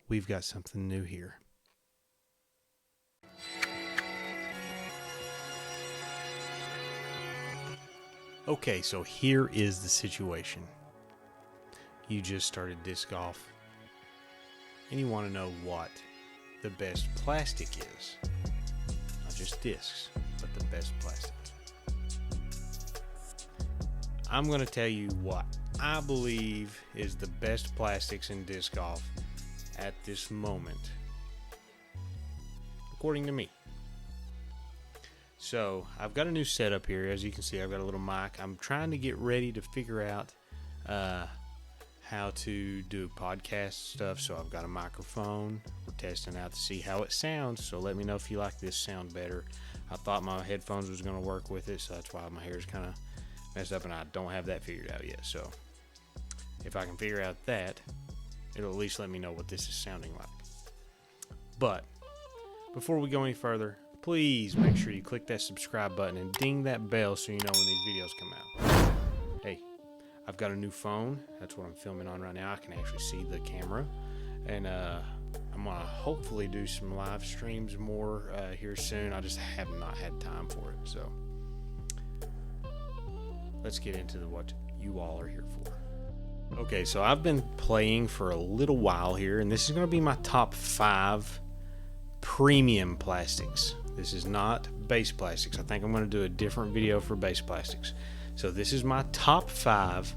We've got something new here. Okay, so here is the situation. You just started disc golf, and you want to know what the best plastic is. Not just discs, but the best plastic. I'm going to tell you what I believe is the best plastics in disc golf at this moment, according to me. So I've got a new setup here. As you can see, I've got a little mic. I'm trying to get ready to figure out how to do podcast stuff. So I've got a microphone. We're testing out to see how it sounds. So let me know if you like this sound better. I thought my headphones was going to work with it, so that's why my hair is kind of messed up, and I don't have that figured out yet. So if I can figure out that, it'll at least let me know what this is sounding like. But before we go any further, please make sure you click that subscribe button and ding that bell so you know when these videos come out. Hey, I've got a new phone. That's what I'm filming on right now. I can actually see the camera. And I'm going to hopefully do some live streams more here soon. I just have not had time for it. So let's get into what you all are here for. Okay, so I've been playing for a little while here, and this is going to be my top 5 premium plastics. This is not base plastics. I think I'm going to do a different video for base plastics. So this is my top 5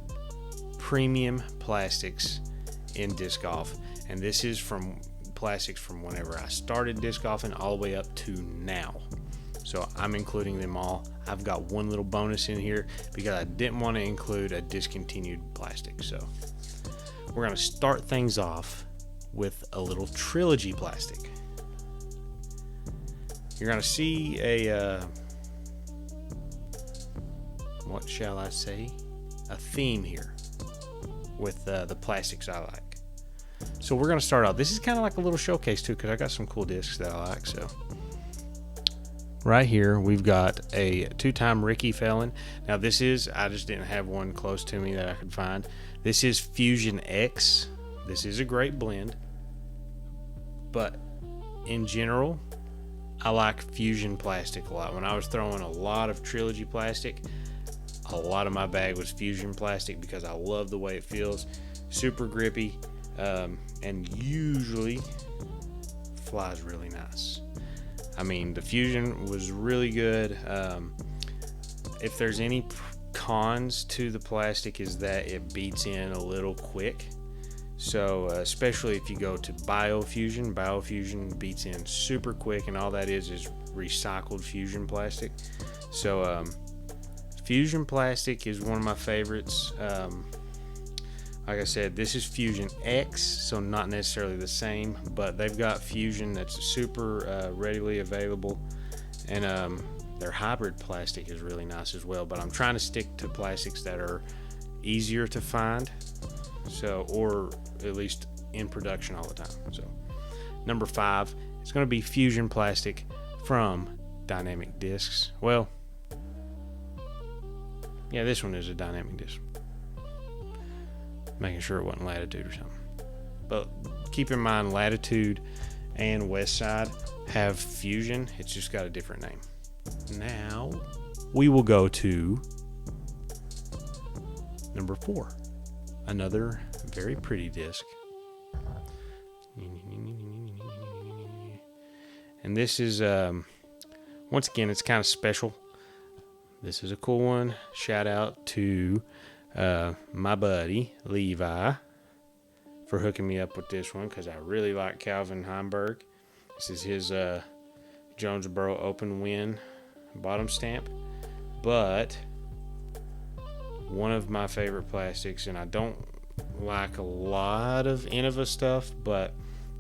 premium plastics in disc golf, and this is from plastics from whenever I started disc golfing all the way up to now. So I'm including them all. I've got one little bonus in here because I didn't want to include a discontinued plastic. So we're going to start things off with a little Trilogy plastic. You're going to see a, what shall I say, a theme here with the plastics I like. So we're going to start out. This is kind of like a little showcase too, because I got some cool discs that I like. So right here, we've got a 2-time Ricky Felon. Now this is, I just didn't have one close to me that I could find. This is Fusion X. This is a great blend. But in general, I like Fusion plastic a lot. When I was throwing a lot of Trilogy plastic, a lot of my bag was Fusion plastic because I love the way it feels. Super grippy, and usually flies really nice. I mean, the Fusion was really good. If there's any cons to the plastic is that it beats in a little quick. So especially if you go to Biofusion beats in super quick, and all that is recycled Fusion plastic. So Fusion plastic is one of my favorites. Like I said, this is Fusion X, so not necessarily the same, but they've got Fusion that's super readily available, and their hybrid plastic is really nice as well. But I'm trying to stick to plastics that are easier to find, so, or at least in production all the time. So number 5 is going to be Fusion plastic from Dynamic Discs. Well, yeah, this one is a Dynamic Disc. Making sure it wasn't Latitude or something. But keep in mind, Latitude and Westside have Fusion. It's just got a different name. Now we will go to number 4. Another very pretty disc. And this is, once again, it's kind of special. This is a cool one. Shout out to my buddy Levi for hooking me up with this one, because I really like Calvin Heimberg. This is his Jonesboro Open Win bottom stamp. But one of my favorite plastics, and I don't like a lot of Innova stuff, but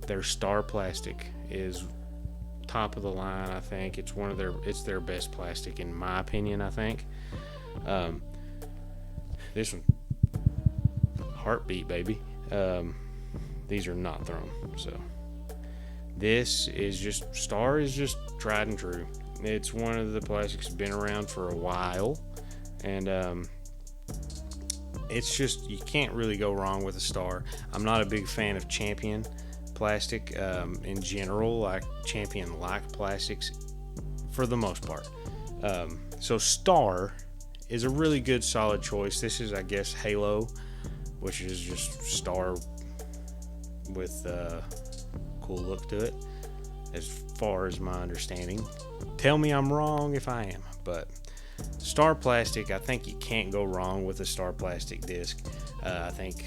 their Star plastic is top of the line. I think it's their best plastic in my opinion. I think this one, Heartbeat, baby. These are not thrown. So this is just, Star is just tried and true. It's one of the plastics that's been around for a while, and it's just, you can't really go wrong with a Star. I'm not a big fan of Champion plastic in general, like Champion like plastics for the most part. So Star is a really good solid choice. This is, I guess, Halo, which is just Star with a cool look to it, as far as my understanding. Tell me I'm wrong if I am, but Star plastic, I think you can't go wrong with a Star plastic disc. I think,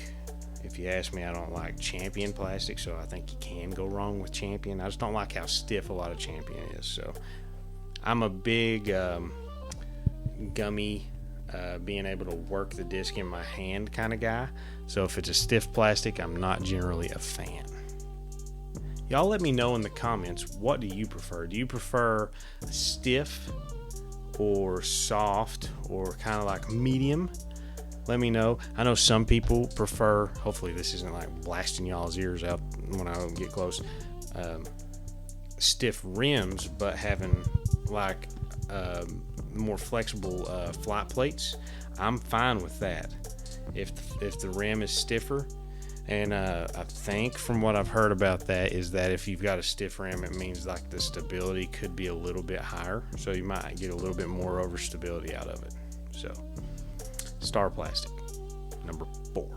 if you ask me, I don't like Champion plastic, so I think you can go wrong with Champion. I just don't like how stiff a lot of Champion is. So I'm a big gummy, being able to work the disc in my hand kind of guy. So if it's a stiff plastic, I'm not generally a fan. Y'all let me know in the comments, what do you prefer? Do you prefer stiff or soft or kind of like medium? Let me know. I know some people prefer, hopefully this isn't like blasting y'all's ears out when I get close, stiff rims, but having like more flexible flight plates. I'm fine with that if the rim is stiffer. And I think from what I've heard about that is that if you've got a stiff rim, it means like the stability could be a little bit higher, so you might get a little bit more overstability out of it. So Star plastic, number 4.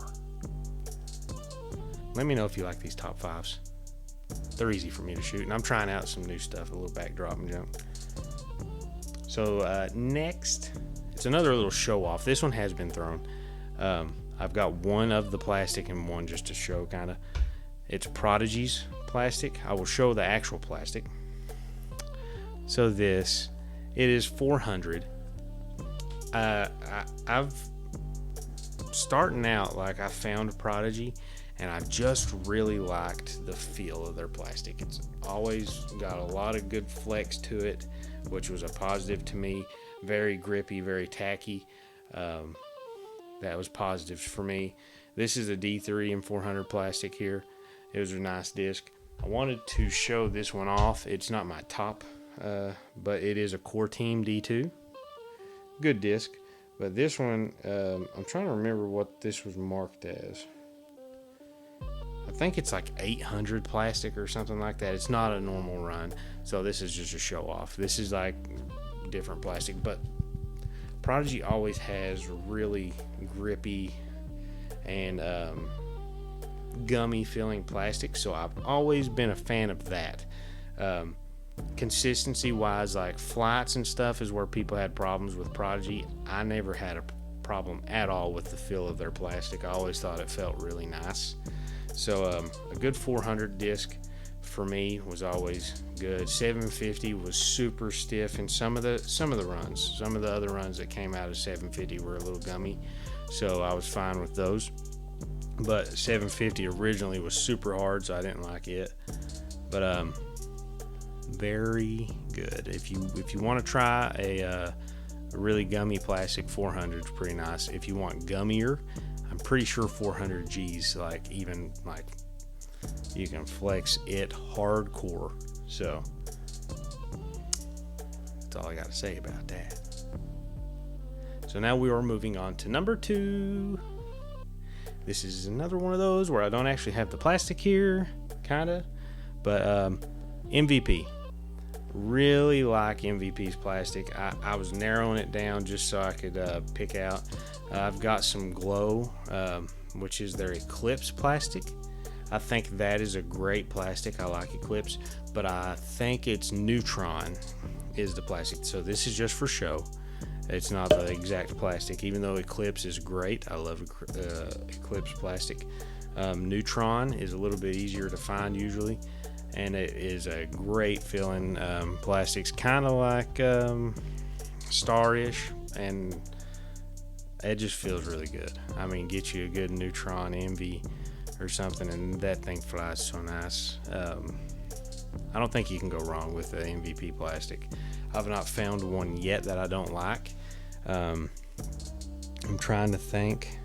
Let me know if you like these top 5s. They're easy for me to shoot, and I'm trying out some new stuff, a little backdrop and junk. So next, it's another little show off. This one has been thrown. I've got one of the plastic and one just to show kind of. It's Prodigy's plastic. I will show the actual plastic. So it is 400. I've starting out, like, I found Prodigy and I just really liked the feel of their plastic. It's always got a lot of good flex to it, which was a positive to me. Very grippy, very tacky. That was positives for me. This is a D3 and 400 plastic here. It was a nice disc. I wanted to show this one off. It's not my top, but it is a Core Team D2. Good disc. But this one, I'm trying to remember what this was marked as. I think it's like 800 plastic or something like that. It's not a normal run, so this is just a show off. This is like different plastic, but Prodigy always has really grippy and gummy feeling plastic, so I've always been a fan of that. Consistency wise, like flights and stuff is where people had problems with Prodigy. I never had a problem at all with the feel of their plastic. I always thought it felt really nice. So a good 400 disc for me was always good. 750 was super stiff, and some of the other runs that came out of 750 were a little gummy, so I was fine with those. But 750 originally was super hard, so I didn't like it. But very good. If you want to try a really gummy plastic, 400 is pretty nice. If you want gummier, I'm pretty sure 400G's like you can flex it hardcore. So that's all I got to say about that. So now we are moving on to number 2. This is another one of those where I don't actually have the plastic here, kinda, but MVP. Really like MVP's plastic. I was narrowing it down just so I could pick out. I've got some Glow, which is their Eclipse plastic. I think that is a great plastic. I like Eclipse, but I think it's Neutron is the plastic. So this is just for show. It's not the exact plastic, even though Eclipse is great. I love Eclipse plastic. Neutron is a little bit easier to find usually, and it is a great feeling plastics, kind of like Star-ish, and it just feels really good. I mean, get you a good Neutron Envy or something, and that thing flies so nice. I don't think you can go wrong with the MVP plastic. I've not found one yet that I don't like. I'm trying to think.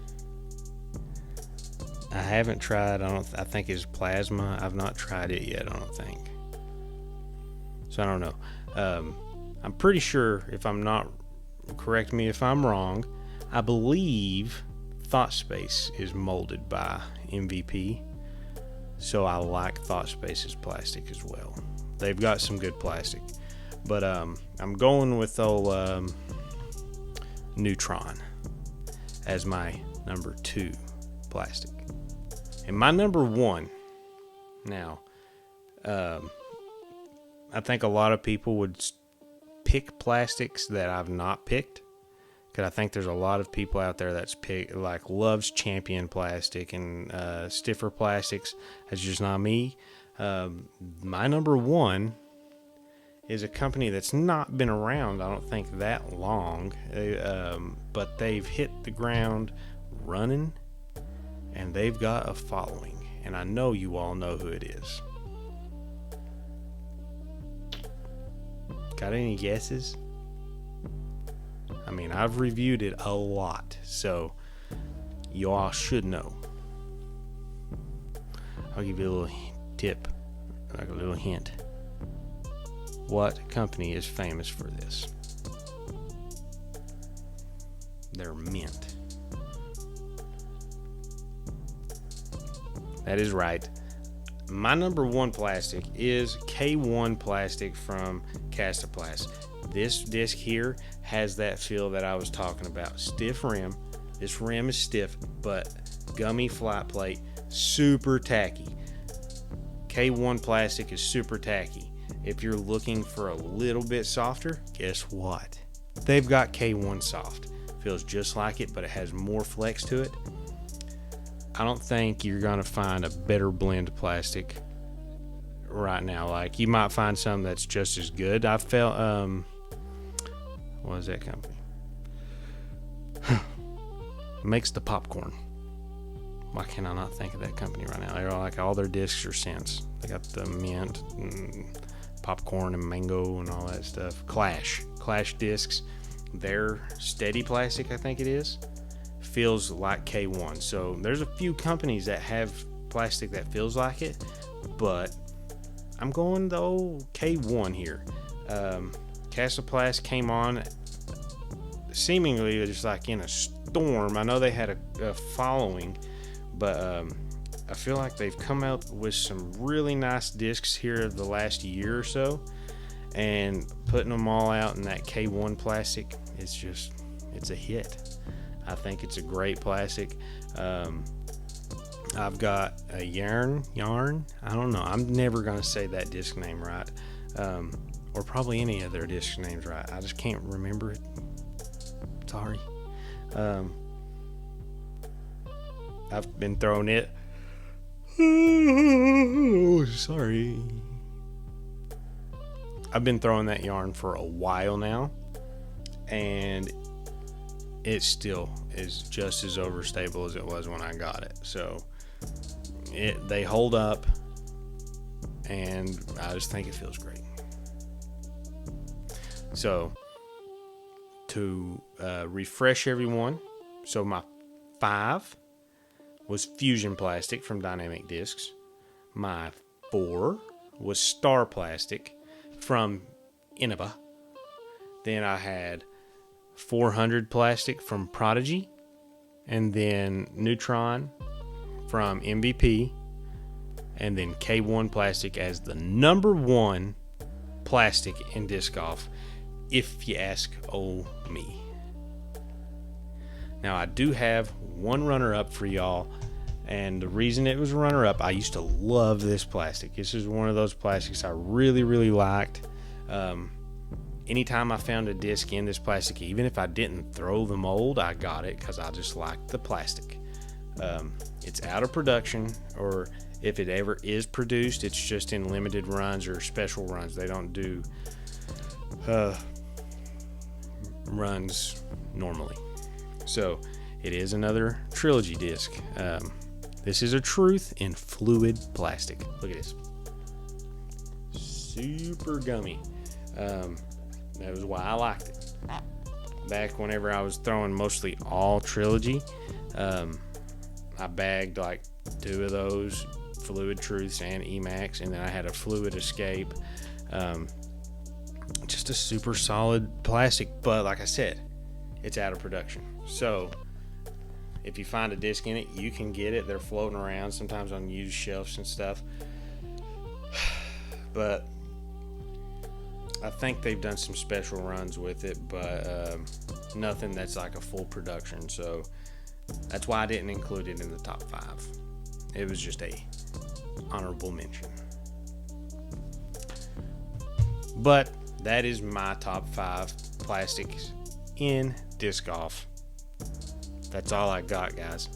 I haven't tried. I think it's Plasma. I've not tried it yet, I don't think. So I don't know. I'm pretty sure, if I'm not, correct me if I'm wrong, I believe Thought Space is molded by MVP, so I like Thought Space's plastic as well. They've got some good plastic, but I'm going with old Neutron as my number 2 plastic. And my number 1, now, I think a lot of people would pick plastics that I've not picked, because I think there's a lot of people out there that's loves Champion plastic and stiffer plastics. That's just not me. My number 1 is a company that's not been around, I don't think, that long, but they've hit the ground running, and they've got a following, and I know you all know who it is. Got any guesses? I mean, I've reviewed it a lot, so you all should know. I'll give you a little tip, like a little hint. What company is famous for this? They're mint. That is right. My number 1 plastic is K1 plastic from Castoplast. This disc here has that feel that I was talking about. Stiff rim. This rim is stiff, but gummy flat plate, super tacky. K1 plastic is super tacky. If you're looking for a little bit softer, guess what? They've got K1 Soft. Feels just like it, but it has more flex to it. I don't think you're going to find a better blend plastic right now. Like, you might find some that's just as good. I felt, what is that company? Makes the popcorn. Why can I not think of that company right now? They're like, all their discs are scents. They got the mint and popcorn and mango and all that stuff. Clash discs. Their steady plastic, I think it is, feels like K1. So there's a few companies that have plastic that feels like it, but I'm going the old K1 here. Castoplast came on seemingly just like in a storm. I know they had a following, but I feel like they've come out with some really nice discs here the last year or so, and putting them all out in that K1 plastic, it's a hit. I think it's a great plastic. I've got a yarn. I don't know. I'm never going to say that disc name right, or probably any of their disc names right. I just can't remember it. Sorry. I've been throwing it. Sorry. I've been throwing that yarn for a while now, and it still is just as overstable as it was when I got it. So they hold up, and I just think it feels great. So to refresh everyone, so my 5 was Fusion Plastic from Dynamic Discs. My 4 was Star Plastic from Innova. Then I had 400 Plastic from Prodigy, and then Neutron from MVP, and then K1 Plastic as the number 1 plastic in disc golf, if you ask me. Now, I do have one runner-up for y'all, and the reason it was a runner-up, I used to love this plastic. This is one of those plastics I really, really liked. Anytime I found a disc in this plastic, even if I didn't throw the mold, I got it because I just liked the plastic. It's out of production, or if it ever is produced, it's just in limited runs or special runs. They don't do runs normally. So it is another Trilogy disc. This is a Truth in fluid plastic. Look at this. Super gummy. That was why I liked it. Back whenever I was throwing mostly all Trilogy, I bagged like 2 of those Fluid Truths and Emax, and then I had a Fluid Escape. Just a super solid plastic, but like I said, it's out of production. So If you find a disc in it, you can get it. They're floating around sometimes on used shelves and stuff. But I think they've done some special runs with it, but nothing that's like a full production. So that's why I didn't include it in the top 5. It was just a honorable mention. But that is my top 5 plastics in disc golf. That's all I got, guys.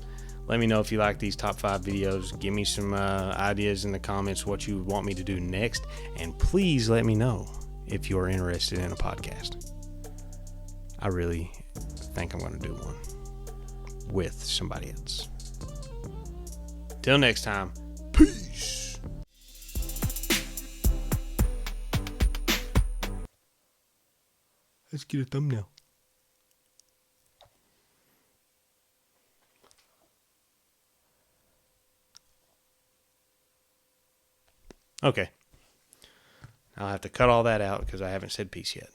Let me know if you like these top 5 videos. Give me some ideas in the comments what you want me to do next. And please let me know if you're interested in a podcast. I really think I'm going to do one with somebody else. Till next time, peace. Let's get a thumbnail. Okay. I'll have to cut all that out because I haven't said peace yet.